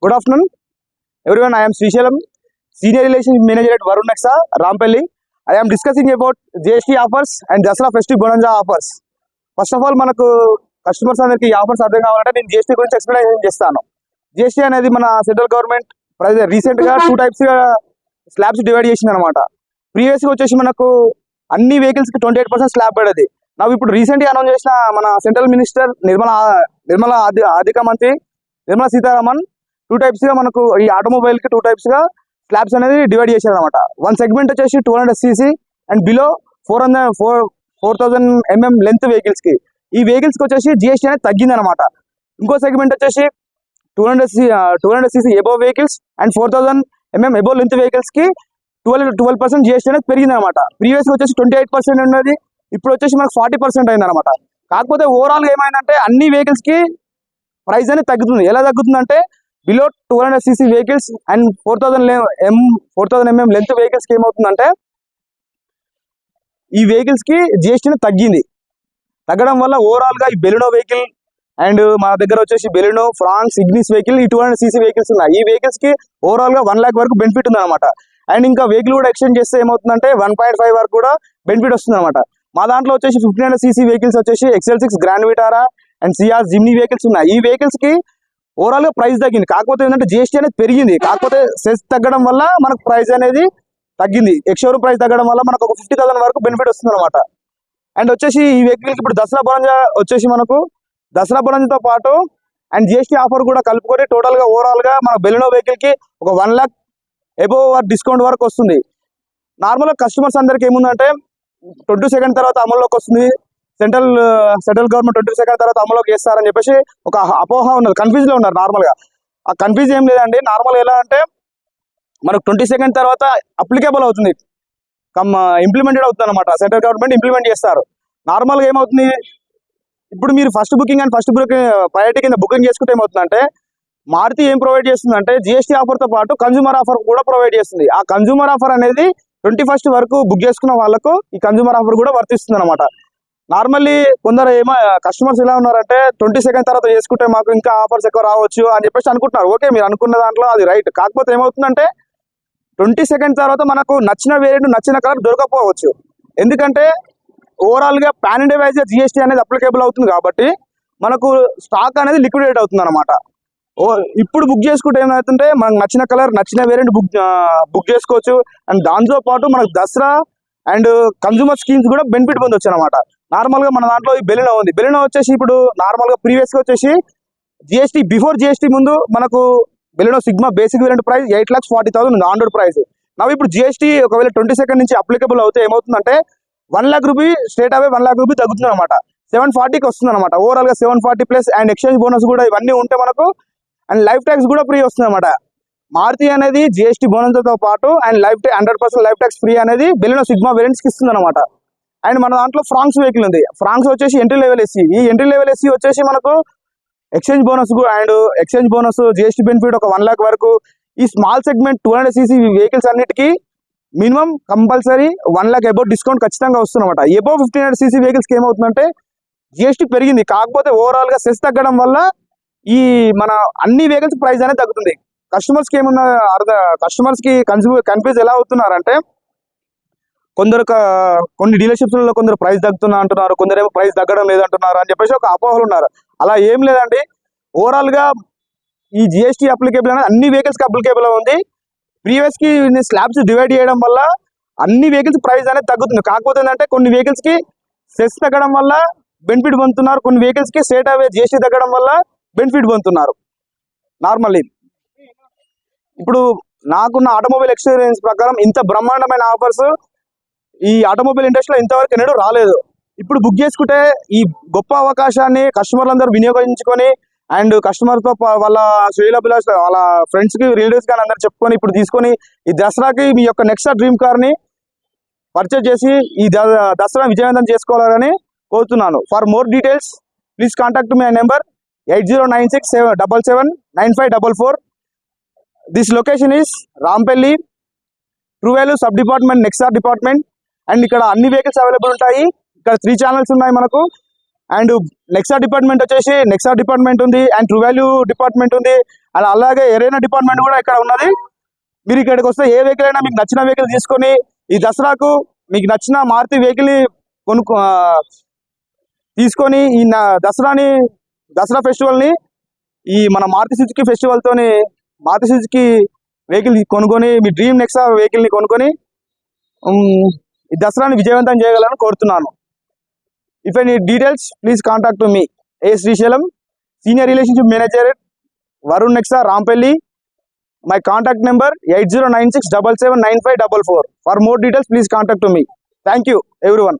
Good afternoon, everyone. I am Srishalam, Senior Relations Manager at Varun Nexa, Rampelli. I am discussing about GST offers and Dasara Festive Bonanza offers. First of all, మనకు customers అందరికి ఈ offers అర్థం కావాలంటే నేను GST గురించి explain చేస్తాను. GST అనేది మన సెంట్రల్ గవర్నమెంట్ రీసెంట్ గా 2 టైప్స్ గా స్లాబ్స్ డివైడ్ చేసింది అనమాట. ప్రీవియస్ గా వచ్చేసి మనకు అన్ని వెహికల్స్ కి 28% స్లాబ్ పడేది. నాకు ఇప్పుడు రీసెంట్ గా అనౌన్స్ చేసిన మన సెంట్రల్ మినిస్టర్ నిర్మలా ఆర్థిక మంత్రి నిర్మలా సీతారామన్ 2 టైప్స్ గా మనకు ఈ ఆటోమొబైల్ కి 2 టైప్స్ గా స్లాబ్స్ అనేది డివైడ్ చేశారు అనమాట. వన్ సెగ్మెంట్ వచ్చేసి 200 cc and below 4000 mm length vehicles కి. ఈ వెహికల్స్ కి వచ్చేసి జిఎస్టీ అనేది తగ్గింది అనమాట. ఇంకో సెగ్మెంట్ వచ్చేసి 200 cc above vehicles and 4000 mm above length vehicles కి 12% జిఎస్టీ అనేది పెరిగింది అనమాట. ప్రీవియస్ గా వచ్చేసి 28% ఉన్నది, ఇప్పుడు వచ్చేసి మనకు 40% అయింది అనమాట. కాకపోతే ఓవరాల్ గా ఏమైందంటే అన్ని వెహికల్స్ కి ప్రైస్ అనేది తగ్గుతుంది. ఎలా తగ్గుతుందంటే below 200 cc vehicles and 4000 mm length vehicles కి ఏమవుతుందంటే ఈ వెహికల్స్ కి జిఎస్టీ తగ్గింది. తగ్గడం వల్ల ఓవరాల్ గా ఈ బెలినో వెహికల్ అండ్ మా దగ్గర వచ్చేసి బెలినో, ఫ్రాన్స్, ఇగ్నిస్ వెహికల్ ఈ 200 cc వెహికల్స్ ఉన్నాయి. ఈ వెహికల్స్ కి ఓవరాల్ గా 1 lakh వరకు బెనిఫిట్ ఉంది అనమాట. అండ్ ఇంకా వెహికల్ కూడా ఎక్స్చేంజ్ చేస్తే ఏమవుతుందంటే 1.5 వరకు కూడా బెనిఫిట్ వస్తుంది అనమాట. మా దాంట్లో వచ్చేసి 1500 cc వెహికల్స్ వచ్చేసి XL6 grand Vitara and CR Jimny vehicles ఉన్నాయి. ఈ వెహికల్స్ కి ఓవరాల్ గా ప్రైస్ తగ్గింది. కాకపోతే ఏంటంటే జిఎస్టీ అనేది పెరిగింది. కాకపోతే సెస్ తగ్గడం వల్ల మనకు ప్రైస్ అనేది తగ్గింది. ఎక్స్షోరూమ్ ప్రైస్ తగ్గడం వల్ల మనకు ఒక 50,000 వరకు బెనిఫిట్ వస్తుంది అనమాట. అండ్ వచ్చేసి ఈ వెహికల్ ఇప్పుడు దసరా బొనంజా వచ్చేసి మనకు దసరా బొనంజాతో పాటు అండ్ జిఎస్టీ ఆఫర్ కూడా కలుపుకొని టోటల్ గా ఓవరాల్ గా మన బెలినో వెహికల్ కి ఒక 1 lakh ఎబోవ్ డిస్కౌంట్ వరకు వస్తుంది. నార్మల్ గా కస్టమర్స్ అందరికి ఏముందంటే 22 తర్వాత అమల్లోకి వస్తుంది. సెంట్రల్ గవర్నమెంట్ 22 తర్వాత అమలులోకి చేస్తారని చెప్పేసి ఒక అపోహ ఉన్నది, కన్ఫ్యూజ్ లో ఉన్నారు. నార్మల్ గా ఆ కన్ఫ్యూజ్ ఏం లేదండి. నార్మల్ ఎలా అంటే మనకు 22 తర్వాత అప్లికేబుల్ అవుతుంది, ఇంప్లిమెంటెడ్ అవుతుంది అనమాట. సెంట్రల్ గవర్నమెంట్ ఇంప్లిమెంట్ చేస్తారు. నార్మల్ గా ఏమవుతుంది, ఇప్పుడు మీరు first booking and first priority కింద బుకింగ్ చేసుకుంటే ఏమవుతుందంటే మారుతి ఏం ప్రొవైడ్ చేస్తుందంటే జిఎస్టీ ఆఫర్ తో పాటు కన్జ్యూమర్ ఆఫర్ కూడా ప్రొవైడ్ చేస్తుంది. ఆ కన్జ్యూమర్ ఆఫర్ అనేది 21st వరకు బుక్ చేసుకున్న వాళ్ళకు ఈ కన్జ్యూమర్ ఆఫర్ కూడా వర్తిస్తుంది అనమాట. నార్మల్లీ కొందరు ఏమో కస్టమర్స్ ఎలా ఉన్నారంటే 22 తర్వాత చేసుకుంటే మాకు ఇంకా ఆఫర్స్ ఎక్కువ రావచ్చు అని చెప్పేసి అనుకుంటున్నారు. ఓకే, మీరు అనుకున్న దాంట్లో అది రైట్. కాకపోతే ఏమవుతుందంటే 22 తర్వాత మనకు నచ్చిన వేరియంట్ నచ్చిన కలర్ దొరకపోవచ్చు. ఎందుకంటే ఓవరాల్ గా పాన్ ఇండియా వైజ్ జిఎస్టీ అనేది అప్లికేబుల్ అవుతుంది కాబట్టి మనకు స్టాక్ అనేది లిక్విడేట్ అవుతుంది అనమాట. ఇప్పుడు బుక్ చేసుకుంటే ఏమవుతుంటే మనకు నచ్చిన కలర్ నచ్చిన వేరియంట్ బుక్ చేసుకోవచ్చు. అండ్ దాంతో పాటు మనకు దసరా అండ్ కన్జ్యూమర్ స్కీమ్స్ కూడా బెనిఫిట్ పొందొచ్చు అనమాట. నార్మల్ గా మన దాంట్లో ఈ బెలినో ఉంది. బెలినో వచ్చేసి ఇప్పుడు నార్మల్ గా ప్రీవియస్ గా వచ్చేసి జిఎస్టీ బిఫోర్ జిఎస్టీ ముందు మనకు Baleno sigma basic variant price 8,40,000 ఉంది ఆన్ రోడ్ ప్రైస్. నవ్వు ఇప్పుడు జిఎస్టీ ఒకవేళ 22 నుంచి అప్లికేబుల్ అవుతే ఏమవుతుందంటే 1 lakh rupee straight away 1 lakh rupee తగ్గుతుంది అనమాట. 740కి వస్తుంది అనమాట. ఓవరాల్ గా 740 ప్లస్ అండ్ ఎక్స్చేంజ్ బోనస్ కూడా ఇవన్నీ ఉంటే మనకు అండ్ లైఫ్ ట్యాక్స్ కూడా ఫ్రీ వస్తుంది అనమాట. మారుతి అనేది జిఎస్టీ బోనస్తో పాటు అండ్ 100% లైఫ్ ట్యాక్స్ ఫ్రీ అనేది బెలినో సిగ్మా వేరియంట్స్ కి ఇస్తుంది అనమాట. అండ్ మన దాంట్లో ఫ్రాన్స్ వెహికల్ ఉంది. ఫ్రాన్స్ వచ్చేసి ఎంట్రీ లెవెల్ ఎస్సీ. ఈ ఎంట్రీ లెవెల్ ఎస్సీ వచ్చేసి మనకు ఎక్స్చేంజ్ బోనస్ జిఎస్టీ బెనిఫిట్ ఒక 1 lakh వరకు. ఈ స్మాల్ సెగ్మెంట్ 200 cc వెహికల్స్ అన్నిటికీ minimum compulsory 1 lakh above discount ఖచ్చితంగా వస్తుందన్నమాట. అబౌవ్ 1500 cc వెహికల్స్కి ఏమవుతుందంటే జిఎస్టీ పెరిగింది. కాకపోతే ఓవరాల్ గా సెస్ తగ్గడం వల్ల ఈ మన అన్ని వెహికల్స్ ప్రైస్ అనేది తగ్గుతుంది. కస్టమర్స్ కి ఏమన్నా కస్టమర్స్ కి కన్ఫ్యూజ్ ఎలా అవుతున్నారంటే కొన్ని డీలర్షిప్స్ లో కొందరు ప్రైస్ తగ్గుతున్నా అంటున్నారు, కొందరేమో ప్రైస్ తగ్గడం లేదంటున్నారు అని చెప్పేసి ఒక అపోహలు ఉన్నారు. అలా ఏం లేదండి. ఓవరాల్ గా ఈ జిఎస్టీ అప్లికేబుల్ అనేది అన్ని వెహికల్స్ కి అప్లికేబుల్ ఉంది. ప్రీవియస్ కి స్లాబ్స్ డివైడ్ చేయడం వల్ల అన్ని వెహికల్స్ ప్రైస్ అనేది తగ్గుతుంది. కాకపోతే ఏంటంటే కొన్ని వెహికల్స్ కి సెస్ తగ్గడం వల్ల బెనిఫిట్ పొందుతున్నారు, కొన్ని వెహికల్స్ కి స్ట్రేట్ అవే జిఎస్టీ తగ్గడం వల్ల బెనిఫిట్ పొందుతున్నారు. నార్మల్లీ ఇప్పుడు నాకున్న ఆటోమొబైల్ ఎక్స్పీరియన్స్ ప్రకారం ఇంత బ్రహ్మాండమైన ఆఫర్స్ ఈ ఆటోమొబైల్ ఇండస్ట్రీలో ఇంతవరకు ఎన్నడూ రాలేదు. ఇప్పుడు బుక్ చేసుకుంటే ఈ గొప్ప అవకాశాన్ని కస్టమర్లందరూ వినియోగించుకొని అండ్ కస్టమర్తో వాళ్ళ శ్రేయోభిలాష వాళ్ళ ఫ్రెండ్స్ కి రిలేటివ్స్ కానీ అందరు చెప్పుకొని ఇప్పుడు తీసుకొని ఈ దసరాకి మీ యొక్క నెక్స్ట్ డ్రీమ్ కార్ ని పర్చేజ్ చేసి ఈ దసరా విజయవంతం చేసుకోవాలని కోరుతున్నాను. For more details please contact my number 8096779544. This location is Rampalli, true value sub department, Nexa department. And ఇక్కడ అన్ని వెహికల్స్ అవైలబుల్ ఉంటాయి. ఇక్కడ 3 ఛానల్స్ ఉన్నాయి మనకు. అండ్ నెక్సా డిపార్ట్మెంట్ వచ్చేసి నెక్సా డిపార్ట్మెంట్ ఉంది, అండ్ ట్రూ వాల్యూ డిపార్ట్మెంట్ ఉంది, అండ్ అలాగే ఎరైనా డిపార్ట్మెంట్ కూడా ఇక్కడ ఉన్నది. మీరు ఇక్కడికి వస్తే ఏ వెహికల్ అయినా మీకు నచ్చిన వెహికల్ తీసుకొని ఈ దసరాకు మీకు నచ్చిన మారుతి వెహికల్ తీసుకొని ఈ దసరా ఫెస్టివల్ని ఈ మన మారుతి సుజుకి ఫెస్టివల్తోని మారుతి సుజుకి వెహికల్ కొనుక్కొని మీ డ్రీమ్ నెక్సా వెహికల్ని కొనుక్కొని ఈ దసరాని విజయవంతం చేయగలని కోరుతున్నాను. If any details please contact me A Srisailam, senior relationship manager, Varun Nexa, Rampalli. My contact number 8096779544. For more details, please contact me. Thank you, everyone.